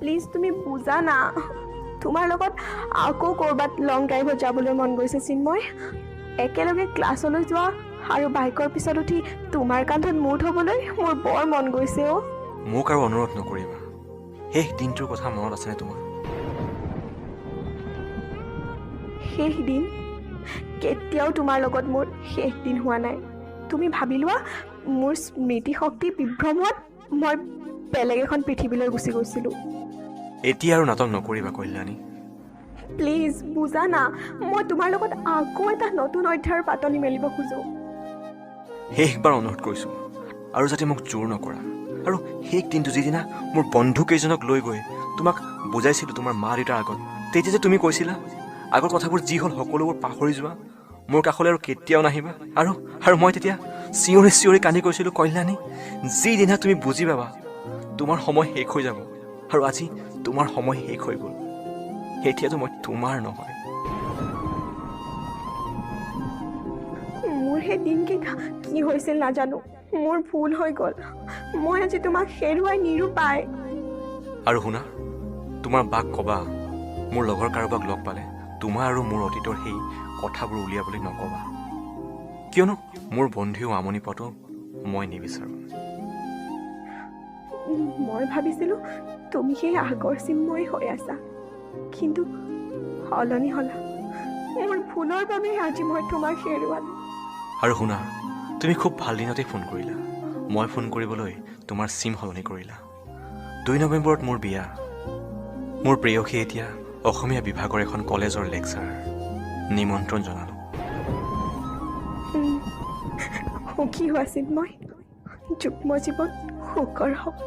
please তুমি বুজা না তোমাৰ লগত আকৌ ক'ৰবাত লং ড্ৰাইভত যাবলৈ মন গৈছে চিন্ময় একেলগে ক্লাছলৈ যোৱা আৰু বাইকৰ পিছত উঠি তোমাৰ কান্ধত মুঠ হ'বলৈ মোৰ বৰ মন গৈছে অ' মোক আৰু অনুৰোধ নকৰিবা শেষ দিনটোৰ কথা মনত আছেনে তোমাৰ শেষ দিন কেতিয়াও তোমাৰ লগত মোৰ শেষ দিন হোৱা নাই তুমি ভাবি লোৱা মোৰ স্মৃতি শক্তি বিভ্ৰম হোৱাত মই বেলেগ এখন পৃথিৱীলৈ গুচি গৈছিলোঁ এতিয়া আৰু নাটক নকৰিবা কল্যাণী প্লিজ বুজা না মই তোমাৰ লগত আকৌ এটা নতুন অধ্যায়ৰ পাতনি মেলিব খোজোঁ শেষবাৰ অনুৰোধ কৰিছোঁ আৰু যাতে মোক জোৰ নকৰা আৰু শেষ দিনটো যিদিনা মোৰ বন্ধুকেইজনক লৈ গৈ তোমাক বুজাইছিলোঁ তোমাৰ মা দেউতাৰ আগত তেতিয়া যে তুমি কৈছিলা আগৰ কথাবোৰ যি হ'ল সকলোবোৰ পাহৰি যোৱা মোৰ কাষলৈ আৰু কেতিয়াও নাহিবা আৰু মই তেতিয়া চিঞৰি চিঞৰি কান্দি কৈছিলোঁ কল্যাণী যিদিনা তুমি বুজি পাবা তোমাৰ সময় শেষ হৈ যাব আৰু আজি তোমাৰ সময় শেষ হৈ গ'ল এতিয়াতো মই তোমাৰ নহয় মোৰ সেই দিনকেইটা কি হৈছিল নাজানো মোৰ ভুল হৈ গ'ল মই আজি তোমাক হেৰুৱাই নিৰূপায় আৰু শুনা তোমাৰ বাক ক'বা মোৰ লগৰ কাৰোবাক লগ পালে তোমাৰ আৰু মোৰ অতীতৰ সেই কথাবোৰ উলিয়াবলৈ নক'বা কিয়নো মোৰ বন্ধুৱেও আমনি পোৱাটো মই নিবিচাৰোঁ মই ভাবিছিলোঁ তুমি সেই আগৰ চিন্ময় হৈ আছা কিন্তু সলনি হ'লা মোৰ ভুলৰ বাবে আজি মই তোমাক হেৰুৱালোঁ আৰু শুনা তুমি খুব ভাল দিনতে ফোন কৰিলা মই ফোন কৰিবলৈ তোমাৰ চিম সলনি কৰিলা 2 নৱেম্বৰত মোৰ বিয়া মোৰ প্ৰেয়সী এতিয়া অসমীয়া বিভাগৰ এখন কলেজৰ লেকচাৰাৰ নিমন্ত্ৰণ জনালোঁ সুখী হোৱা চিন্ময় যুগ্ম জীৱন সুখৰ হওক